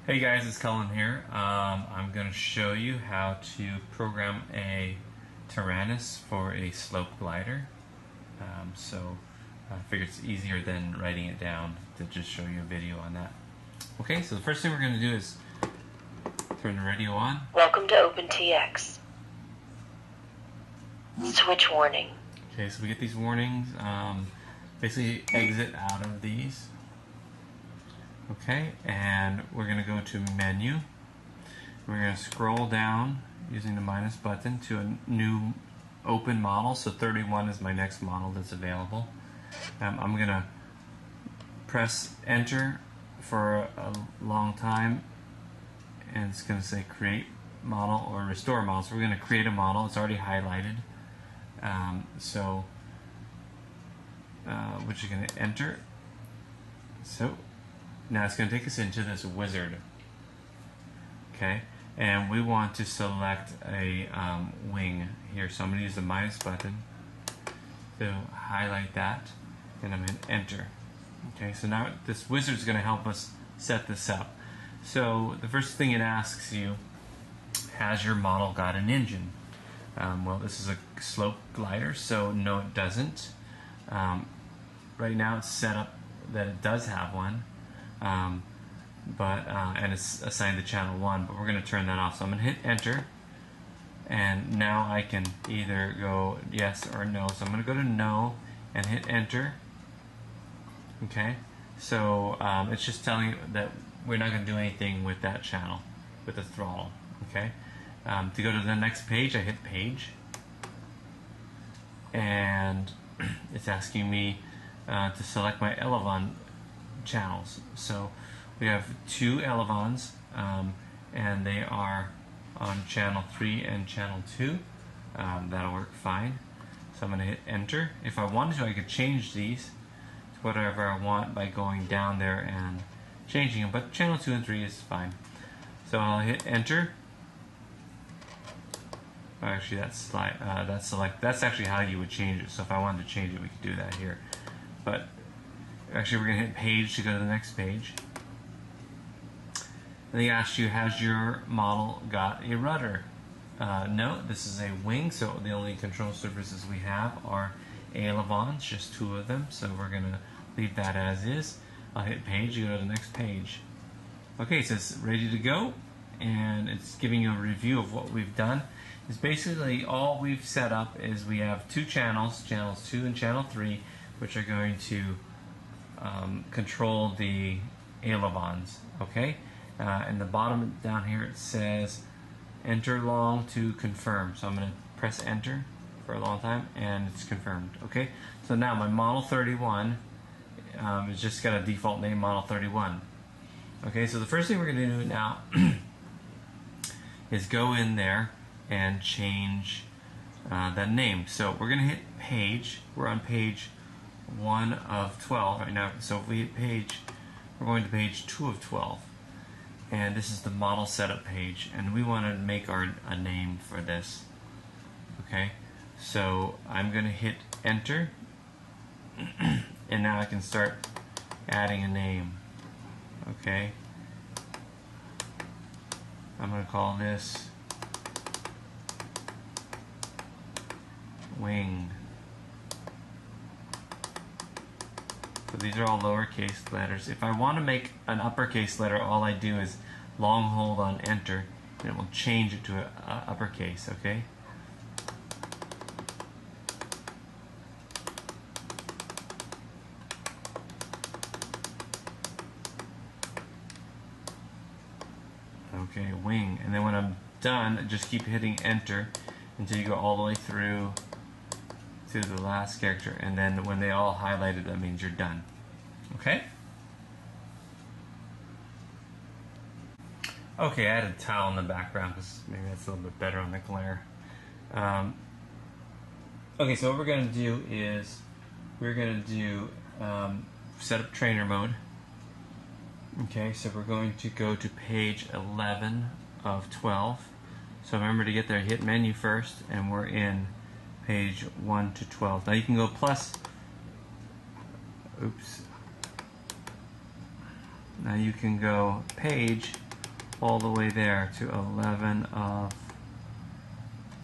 Hey guys, it's Cullen here. I'm going to show you how to program a Taranis for a slope glider. I figure it's easier than writing it down to just show you a video on that. Okay, so the first thing we're going to do is turn the radio on. Welcome to OpenTX. Switch warning. Okay, so we get these warnings. Basically exit out of these. Okay, and we're going to go to menu. We're going to scroll down using the minus button to a new open model. So 31 is my next model that's available. I'm going to press enter for a long time, and it's going to say create model or restore model. So we're going to create a model. It's already highlighted. Which you're going to enter. So now it's going to take us into this wizard. Okay, and we want to select a wing here. So I'm going to use the minus button to highlight that, and I'm going to enter. Okay, so now this wizard is going to help us set this up. So the first thing it asks you, has your model got an engine? Well, this is a slope glider, so no, it doesn't. Right now it's set up that it does have one. And it's assigned to channel 1, but we're going to turn that off. So I'm going to hit enter, and now I can either go yes or no. So I'm going to go to no and hit enter. Okay, so it's just telling you that we're not going to do anything with that channel, with the throttle. Okay, to go to the next page, I hit page, and it's asking me to select my Elevon channels. So we have two Elevons, and they are on channel 3 and channel 2. That'll work fine. So I'm going to hit enter. If I wanted to, I could change these to whatever I want by going down there and changing them, but channel 2 and 3 is fine. So I'll hit enter. Actually, that's select. That's actually how you would change it. So if I wanted to change it, we could do that here. But actually, we're going to hit page to go to the next page. And they asked you, has your model got a rudder? No, this is a wing, so the only control surfaces we have are ailerons, just 2 of them. So we're going to leave that as is. I'll hit page to go to the next page. Okay, so it's ready to go, and it's giving you a review of what we've done. It's basically all we've set up is we have 2 channels, channels 2 and channel 3, which are going to control the ailerons. Okay, and the bottom down here it says enter long to confirm. So I'm going to press enter for a long time, and it's confirmed. Okay, so now my model 31 is just got a default name, model 31. Okay, so the first thing we're going to do now is go in there and change that name. So we're going to hit page. We're on page 1 of 12 right now. So if we hit page, we're going to page 2 of 12. And this is the model setup page. And we want to make a name for this. Okay, so I'm going to hit enter. And now I can start adding a name. Okay, I'm going to call this wing. So these are all lowercase letters. If I want to make an uppercase letter, all I do is long hold on enter, and it will change it to an uppercase. Okay. Okay, wing. And then when I'm done, just keep hitting enter until you go all the way through to the last character, and then when they all highlighted, that means you're done. Okay? Okay, I added a towel in the background because maybe that's a little bit better on the glare. Okay, so what we're going to do is we're going to do set up trainer mode. Okay, so we're going to go to page 11 of 12. So remember, to get there, hit menu first, and we're in page 1 to 12. Now you can go plus, oops, Now you can go page all the way there to 11 of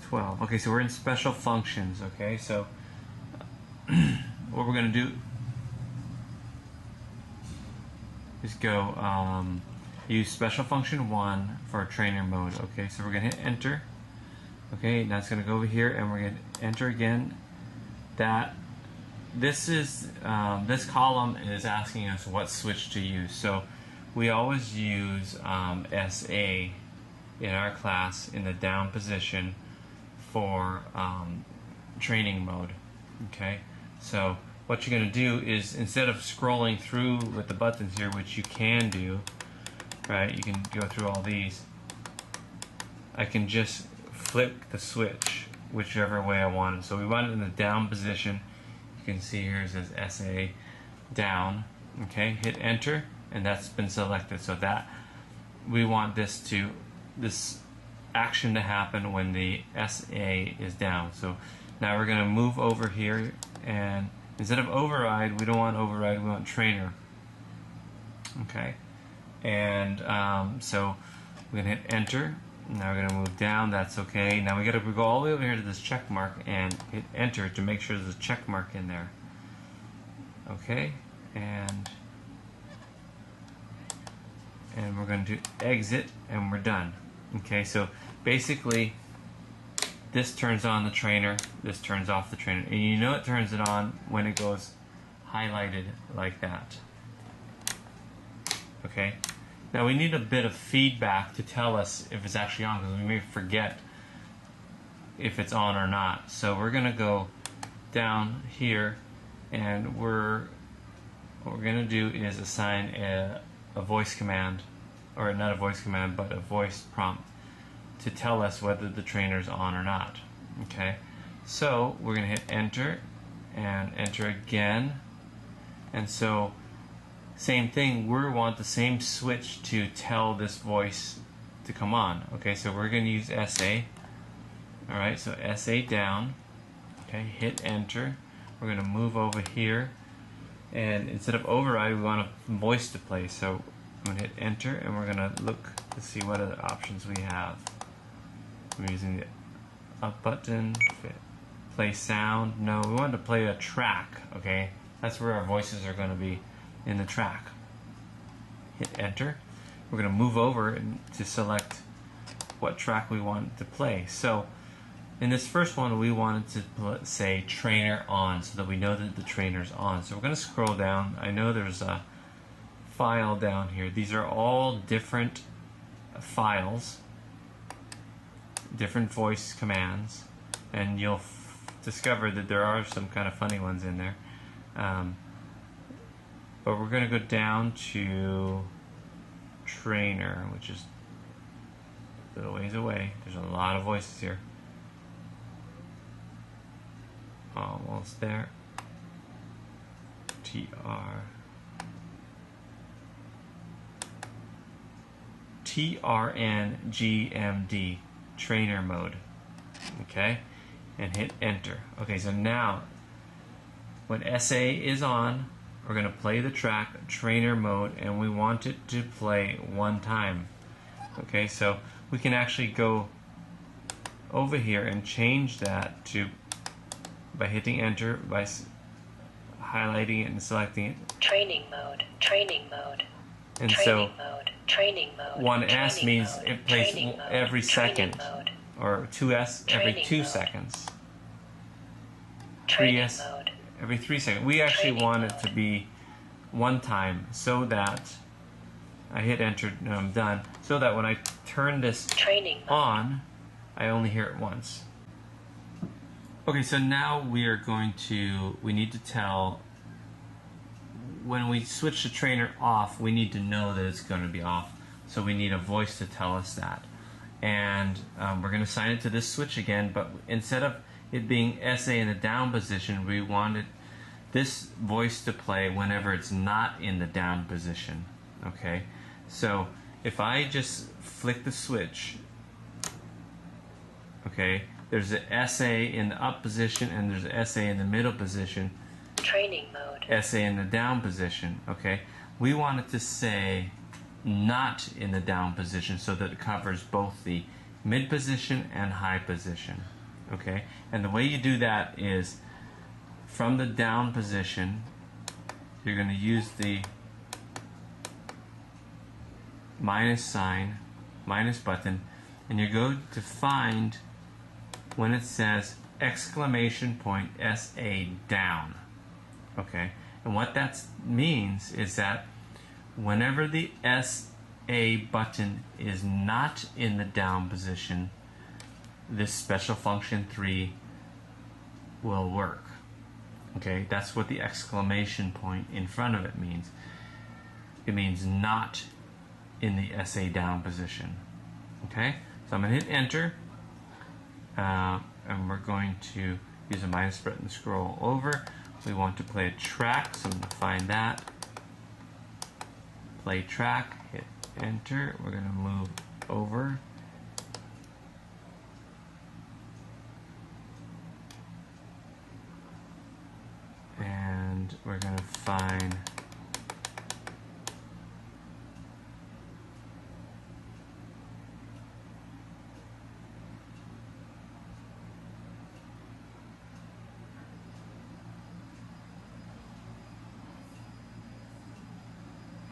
12. Okay, so we're in special functions. Okay, so what we're going to do is go use special function 1 for trainer mode. Okay, so we're going to hit enter. Okay, now it's going to go over here and we're going to enter again. This column is asking us what switch to use. So we always use SA in our class in the down position for training mode. Okay, so what you're going to do is, instead of scrolling through with the buttons here, which you can do, right, you can go through all these, I can just flick the switch whichever way I want it. So we want it in the down position. You can see here it says SA down. Okay, hit enter and that's been selected. So that we want this action to happen when the SA is down. So now we're going to move over here, and instead of override, we don't want override, we want trainer. Okay, and so we're going to hit enter. Now we're going to move down. That's okay. Now we got to go all the way over here to this check mark and hit enter to make sure there's a check mark in there. Okay, and we're going to exit, and we're done. Okay, so basically this turns on the trainer, this turns off the trainer, and you know it turns it on when it goes highlighted like that. Okay, now we need a bit of feedback to tell us if it's actually on, because we may forget if it's on or not. So we're going to go down here, and what we're going to do is assign a voice command, or not a voice command, but a voice prompt to tell us whether the trainer's on or not. Okay, so we're going to hit enter and enter again, and so same thing, we want the same switch to tell this voice to come on. Okay, so we're going to use SA. Alright, so SA down. Okay, hit enter. We're going to move over here, and instead of override, we want a voice to play. So I'm going to hit enter, and we're going to look to see what other options we have. I'm using the up button, play sound. No, we want to play a track. Okay, that's where our voices are going to be, in the track. Hit enter. We're going to move over to select what track we want to play. So in this first one, we wanted to say trainer on, so that we know that the trainer's on. So we're going to scroll down. I know there's a file down here. These are all different files, different voice commands, and you'll discover that there are some kind of funny ones in there. But we're going to go down to trainer, which is a little ways away. There's a lot of voices here. Almost there. TRNGMD, trainer mode. Okay, and hit enter. Okay, so now when SA is on, we're going to play the track trainer mode, and we want it to play one time. Okay, so we can actually go over here and change that to, by hitting enter, by highlighting it and selecting it. Training mode, training mode. And training so mode, training mode. 1S means mode, it plays every second, mode, or 2S every 2 mode. seconds. Training 3S mode. every 3 seconds. We actually Training want mode. it to be one time, so that I hit enter and I'm done, so that when I turn this Training mode. on, I only hear it once. Okay, so now we need to tell, when we switch the trainer off, we need to know that it's going to be off. So we need a voice to tell us that. And we're going to assign it to this switch again, but instead of it being SA in the down position, we wanted this voice to play whenever it's not in the down position. Okay, so if I just flick the switch, okay, there's a SA in the up position and there's a SA in the middle position, Training mode. SA in the down position. Okay, we want it to say not in the down position so that it covers both the mid position and high position. Okay, and the way you do that is from the down position, you're going to use the minus sign, minus button, and you go to find when it says exclamation point SA down. Okay, and what that means is that whenever the SA button is not in the down position, this special function 3 will work. Okay, that's what the exclamation point in front of it means. It means not in the SA down position. Okay, so I'm going to hit enter, and we're going to use a minus button to scroll over. We want to play a track, so I'm going to find that. Play track, hit enter. We're going to move over. And we're going to find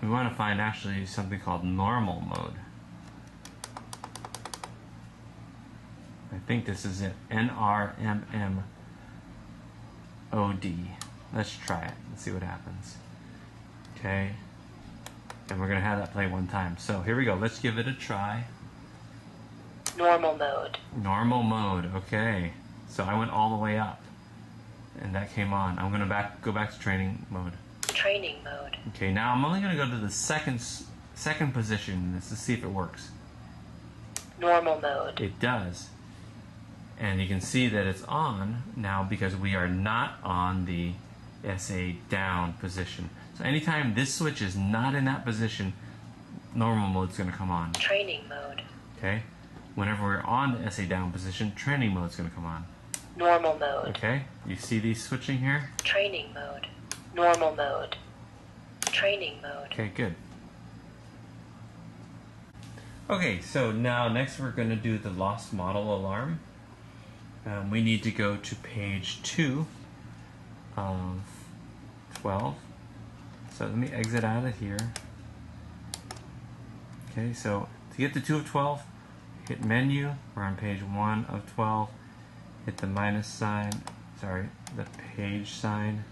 we want to find actually something called normal mode. I think this is it. NRMMOD. Let's try it and see what happens. Okay. And we're going to have that play one time. So here we go. Let's give it a try. Normal mode. Normal mode. Okay. So I went all the way up. And that came on. I'm going to go back to training mode. Training mode. Okay, now I'm only going to go to the second position in this to see if it works. Normal mode. It does. And you can see that it's on now because we are not on the SA down position. So anytime this switch is not in that position, normal mode is going to come on. Training mode. Okay? Whenever we're on the SA down position, training mode is going to come on. Normal mode. Okay? You see these switching here? Training mode. Normal mode. Training mode. Okay, good. Okay, so now next we're going to do the lost model alarm. We need to go to page 2 of 12. So let me exit out of here. Okay, so to get to 2 of 12, hit menu. We're on page 1 of 12. Hit the minus sign, the page sign.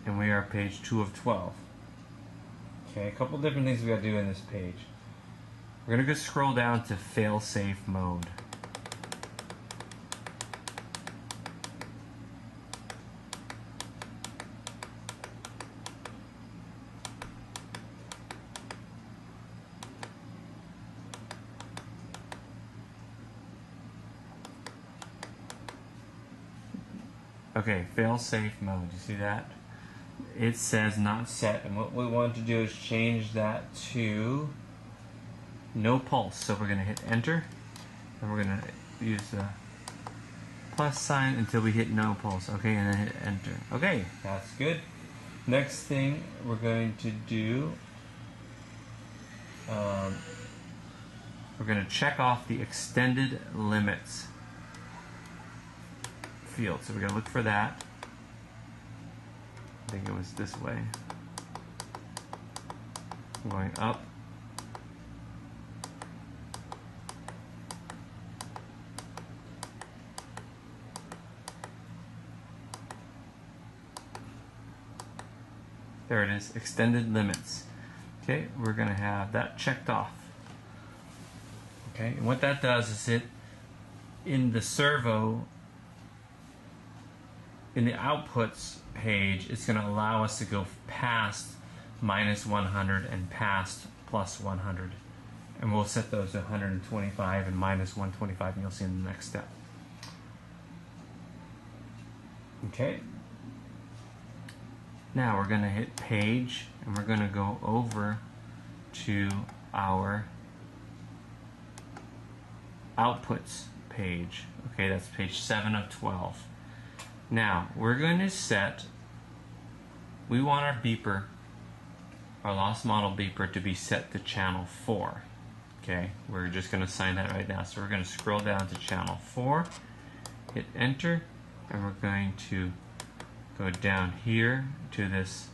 And we are page 2 of 12. Okay, a couple different things we got to do in this page. We're going to go scroll down to fail-safe mode. Okay, fail-safe mode. You see that? It says not set, and what we want to do is change that to no pulse. So we're going to hit enter, and we're going to use the plus sign until we hit no pulse. Okay, and then hit enter. Okay, that's good. Next thing we're going to do, we're going to check off the extended limits field. So we're going to look for that. I think it was this way. Going up. There it is, extended limits. Okay, we're going to have that checked off. Okay, and what that does is it, in the servo, in the outputs page, it's going to allow us to go past minus 100 and past plus 100. And we'll set those to 125 and minus 125, and you'll see in the next step. Okay. Now we're going to hit page, and we're going to go over to our outputs page. Okay, that's page 7 of 12. Now we're going to set, we want our beeper, our lost model beeper to be set to channel 4. Okay, we're just going to assign that right now. So we're going to scroll down to channel 4, hit enter, and we're going to go down here to this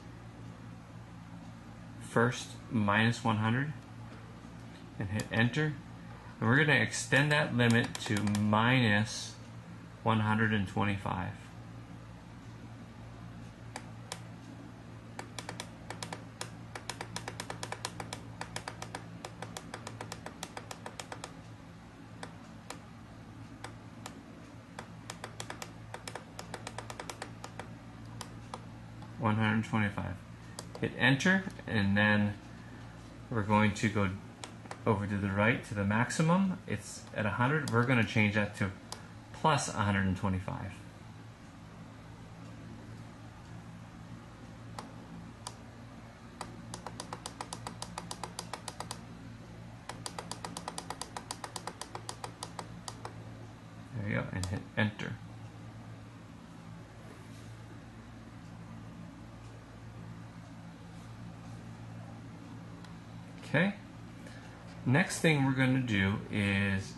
first -100 and hit enter. And we're going to extend that limit to -125. Hit enter, and then we're going to go over to the right to the maximum. It's at 100. We're going to change that to plus 125. There you go, and hit enter. Okay, next thing we're going to do is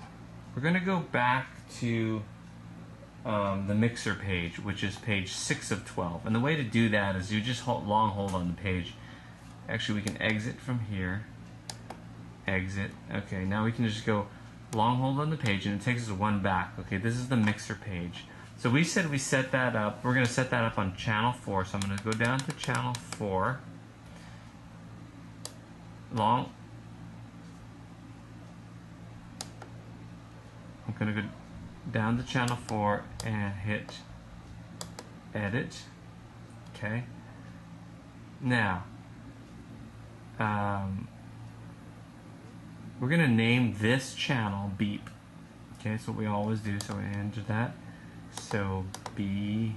we're going to go back to the mixer page, which is page 6 of 12. And the way to do that is you just long hold on the page. Actually, we can exit from here. Exit. Okay, now we can just go long hold on the page, and it takes us one back. Okay, this is the mixer page. So we said we set that up. We're going to set that up on channel 4. So I'm going to go down to channel 4. I'm going to go down to channel 4 and hit edit. Okay. Now, we're going to name this channel beep. Okay, that's what we always do. So we enter that. So B.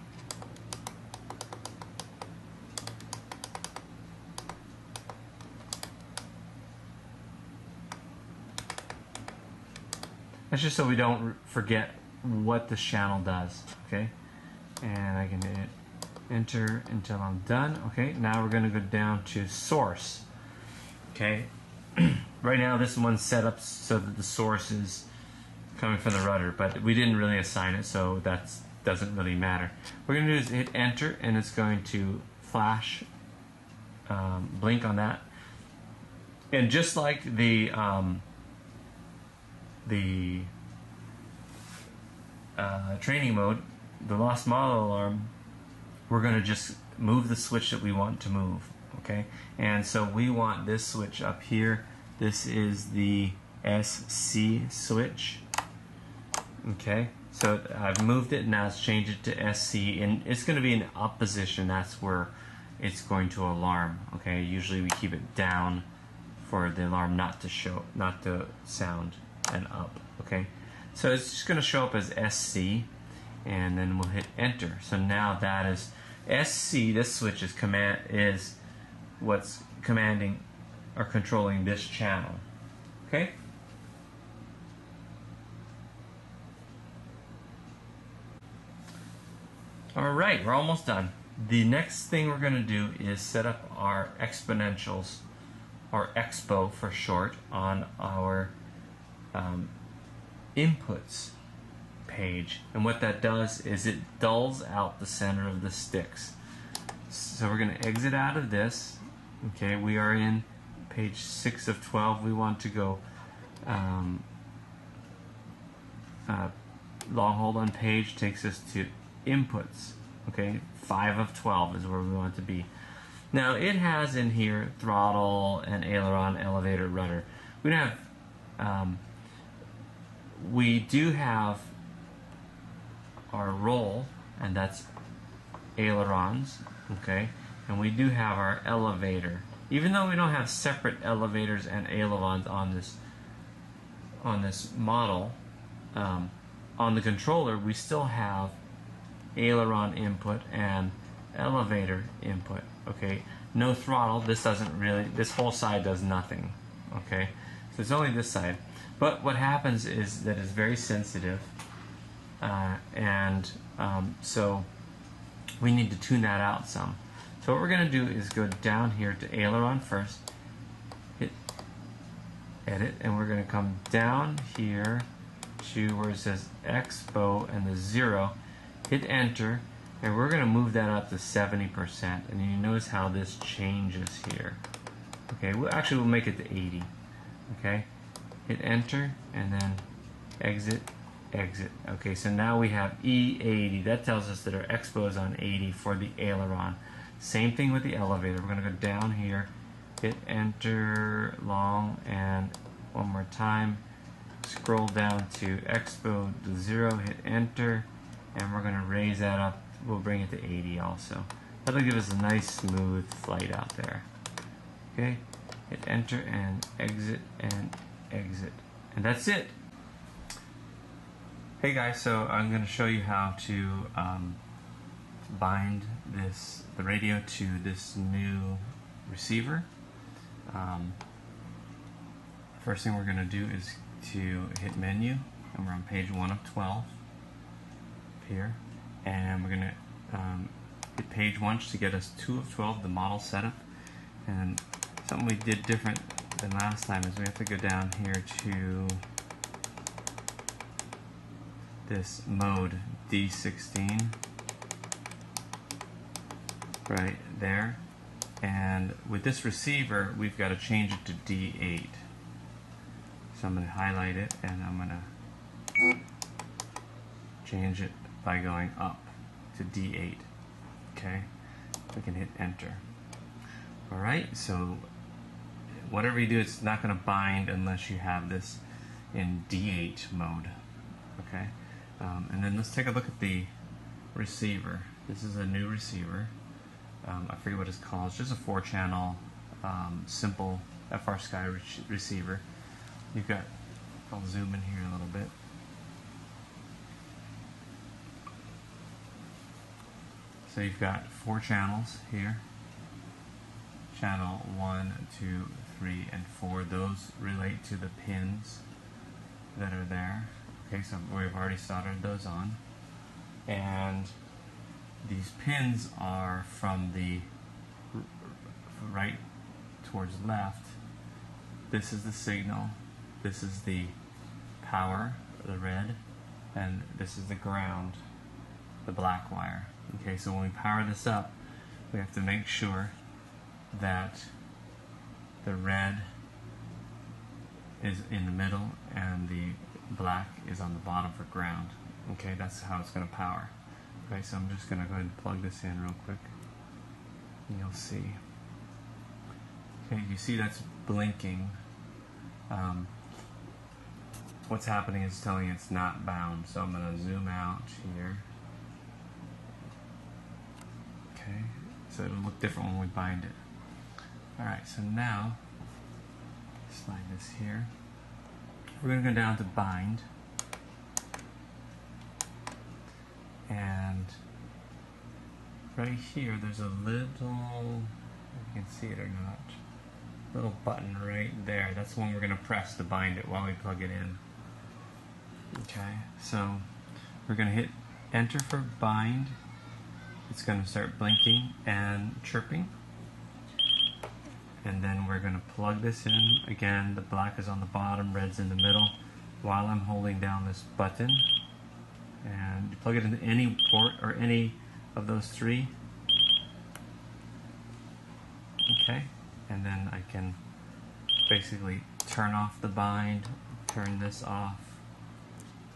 That's just so we don't forget what this channel does, okay? And I can hit enter until I'm done. Okay, now we're going to go down to source. Okay, right now this one's set up so that the source is coming from the rudder, but we didn't really assign it, so that doesn't really matter. What we're going to do is hit enter, and it's going to flash, blink on that. And just like the training mode, the lost model alarm, we're going to just move the switch that we want to move. Okay, and so we want this switch up here. This is the SC switch. Okay, so I've moved it, now it's changed it to SC, and it's going to be in up position. That's where it's going to alarm. Okay, usually we keep it down for the alarm not to sound, and up. Okay, so it's just going to show up as SC, and then we'll hit enter. So now that is SC. This switch is what's commanding or controlling this channel. Okay. All right, we're almost done. The next thing we're going to do is set up our exponentials, or expo for short, on our inputs page. And what that does is it dulls out the center of the sticks. So we're going to exit out of this. Okay, we are in page 6 of 12. We want to go long hold on page, takes us to inputs. Okay, 5 of 12 is where we want to be. Now it has in here throttle and aileron, elevator, rudder. We don't have we do have our roll, and that's ailerons, okay, and we do have our elevator. Even though we don't have separate elevators and ailerons on this model, on the controller we still have aileron input and elevator input. Okay, no throttle. This whole side does nothing. Okay, so it's only this side. But what happens is that it's very sensitive, so we need to tune that out some. So what we're going to do is go down here to aileron first, hit edit, and we're going to come down here to where it says expo and the 0, hit enter, and we're going to move that up to 70%. And you notice how this changes here. Okay, we'll make it to 80. Okay, hit enter and then exit, exit. Okay, so now we have E80. That tells us that our expo is on 80 for the aileron. Same thing with the elevator. We're going to go down here, hit enter long, and one more time, scroll down to expo to 0, hit enter, and we're going to raise that up. We'll bring it to 80 also. That'll give us a nice smooth flight out there. Okay, hit enter and exit and exit. And that's it. Hey guys, so I'm going to show you how to bind the radio to this new receiver. First thing we're going to do is to hit menu, and we're on page 1 of 12 here, and we're going to hit page 1 to get us 2 of 12, the model setup. And something we did different than last time is we have to go down here to this mode D16 right there, and with this receiver we've got to change it to D8. So I'm going to highlight it and I'm going to change it by going up to D8. Okay, we can hit enter. Alright, so whatever you do, it's not going to bind unless you have this in D8 mode. Okay, and then let's take a look at the receiver. This is a new receiver. I forget what it's called. It's just a 4-channel simple FR Sky receiver. You've got, I'll zoom in here a little bit. So you've got 4 channels here. Channel 1, 2, 3, and 4. Those relate to the pins that are there. Okay, so we've already soldered those on. And these pins are from the right towards left. This is the signal. This is the power, the red, and this is the ground, the black wire. Okay, so when we power this up, we have to make sure that the red is in the middle and the black is on the bottom for ground. Okay, that's how it's going to power. Okay, so I'm just going to go ahead and plug this in real quick, and you'll see. Okay, you see that's blinking. What's happening is telling it's not bound, so I'm going to zoom out here. Okay, so it'll look different when we bind it. Alright, so now, slide this here. We're going to go down to bind. And right here, there's a little, if you can see it or not, little button right there. That's the one we're going to press to bind it while we plug it in. Okay, so we're going to hit enter for bind. It's going to start blinking and chirping. And then we're going to plug this in. Again, the black is on the bottom, red's in the middle, while I'm holding down this button. And you plug it into any port or any of those 3. Okay, and then I can basically turn off the bind, turn this off,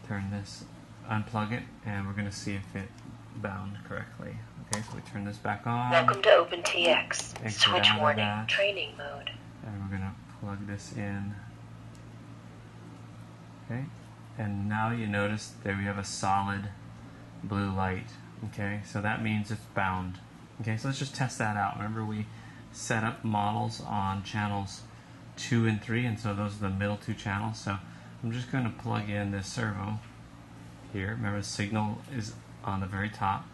turn this, unplug it, and we're going to see if it bound correctly. Okay, so we turn this back on. Welcome to OpenTX. Exit Switch out of warning. that. Training mode. And we're going to plug this in. Okay, and now you notice there we have a solid blue light. Okay, so that means it's bound. Okay, so let's just test that out. Remember, we set up models on channels 2 and 3, and so those are the middle 2 channels. So I'm just going to plug in this servo here. Remember, the signal is on the very top.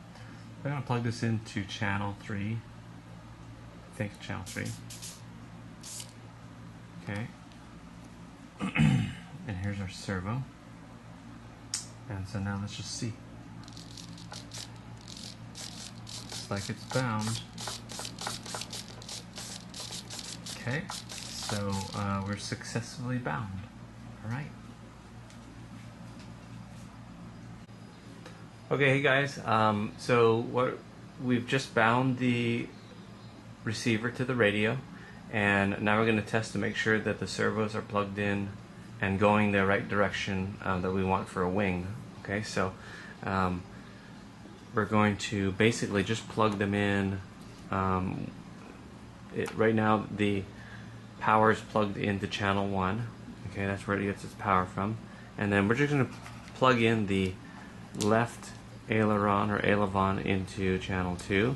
I'm going to plug this into channel 3. I think it's channel 3. Okay. And here's our servo. And so now let's just see. Looks like it's bound. Okay, so we're successfully bound. All right. Okay, hey guys. So what we've just bound the receiver to the radio, and now we're going to test to make sure that the servos are plugged in and going the right direction that we want for a wing. Okay, so we're going to basically just plug them in. Right now the power is plugged into channel 1. Okay, that's where it gets its power from. And then we're just going to plug in the left aileron or aileron into channel 2.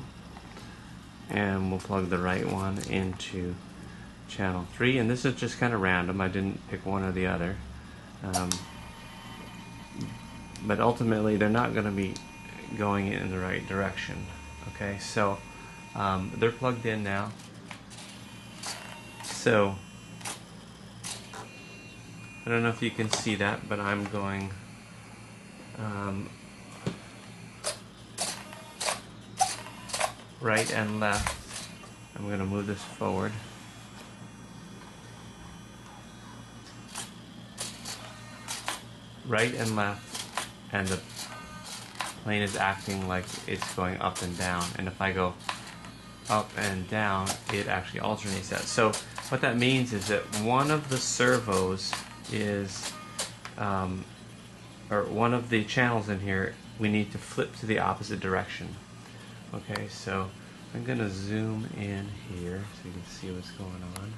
And we'll plug the right one into channel 3. And this is just kind of random. I didn't pick one or the other. But ultimately they're not going to be going in the right direction. Okay, so they're plugged in now. So I don't know if you can see that, but I'm going right and left. I'm going to move this forward. Right and left, and the plane is acting like it's going up and down. And if I go up and down, it actually alternates that. So what that means is that one of the servos is, or one of the channels in here, we need to flip to the opposite direction. Okay, so I'm going to zoom in here so you can see what's going on.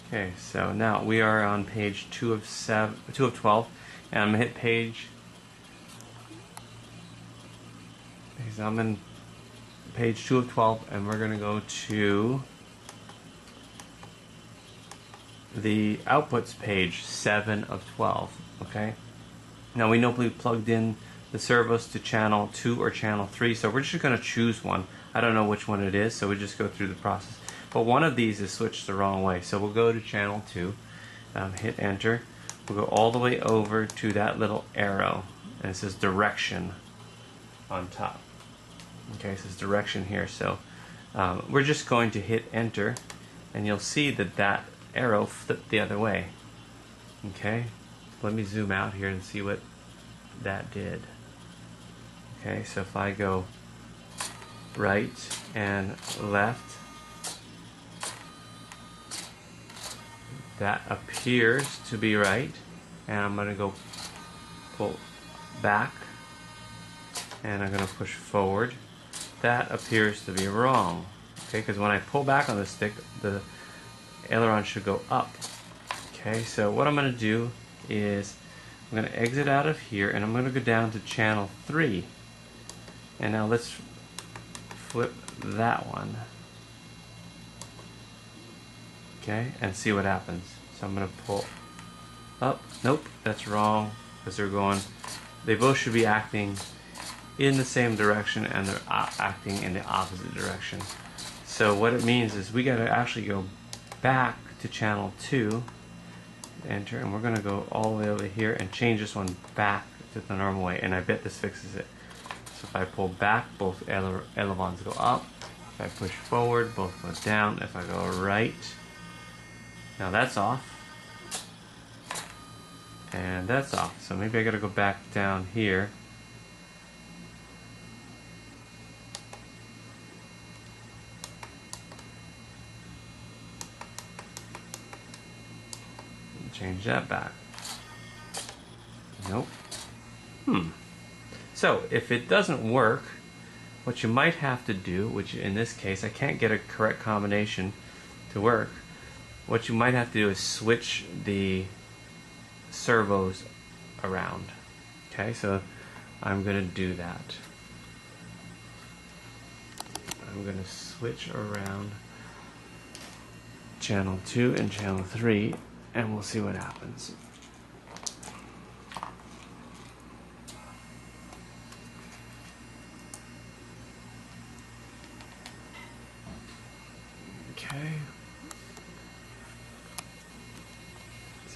Okay, so now we are on page 2 of 12, and I'm gonna hit page. So I'm in page 2 of 12, and we're gonna go to the outputs page 7 of 12. Okay. Now we know we plugged in the servos to channel 2 or channel 3, so we're just gonna choose one. I don't know which one it is, so we just go through the process. But one of these is switched the wrong way, so we'll go to channel 2, hit enter. We'll go all the way over to that little arrow, and it says direction on top. Okay, it says direction here, so we're just going to hit enter, and you'll see that that arrow flipped the other way. Okay, let me zoom out here and see what that did. Okay, so if I go right and left, that appears to be right, and I'm going to go pull back, and I'm going to push forward. That appears to be wrong. Okay, because when I pull back on the stick, the aileron should go up. Okay, so what I'm going to do is I'm going to exit out of here, and I'm going to go down to channel 3. And now let's flip that one. Okay, and see what happens. So I'm going to pull up. Nope, that's wrong, because they both should be acting in the same direction, and they're acting in the opposite direction. So what it means is we got to actually go back to channel 2, enter, and we're going to go all the way over here and change this one back to the normal way, and I bet this fixes it. So if I pull back, both ailerons go up. If I push forward, both go down. If I go right, now that's off, and that's off. So maybe I got to go back down here. Change that back. Nope. So if it doesn't work, what you might have to do, which in this case I can't get a correct combination to work, what you might have to do is switch the servos around. Okay, so I'm going to do that. I'm going to switch around channel 2 and channel 3, and we'll see what happens. Okay.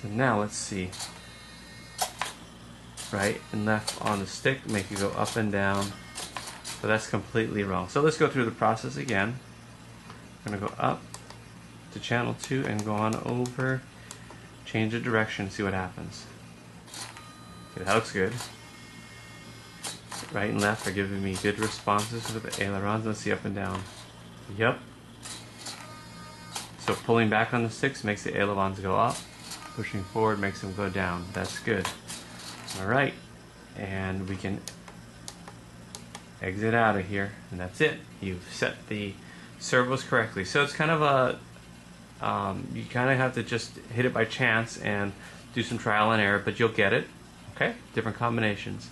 So now let's see. right and left on the stick make it go up and down. So that's completely wrong. So let's go through the process again. I'm going to go up to channel 2 and go on over, change the direction, see what happens. Okay, that looks good. Right and left are giving me good responses with the ailerons. Let's see up and down. Yep. So pulling back on the sticks makes the ailerons go up. Pushing forward makes them go down. That's good. Alright. And we can exit out of here. And that's it. You've set the servos correctly. So it's kind of a... you kind of have to just hit it by chance and do some trial and error, but you'll get it. Okay? Different combinations.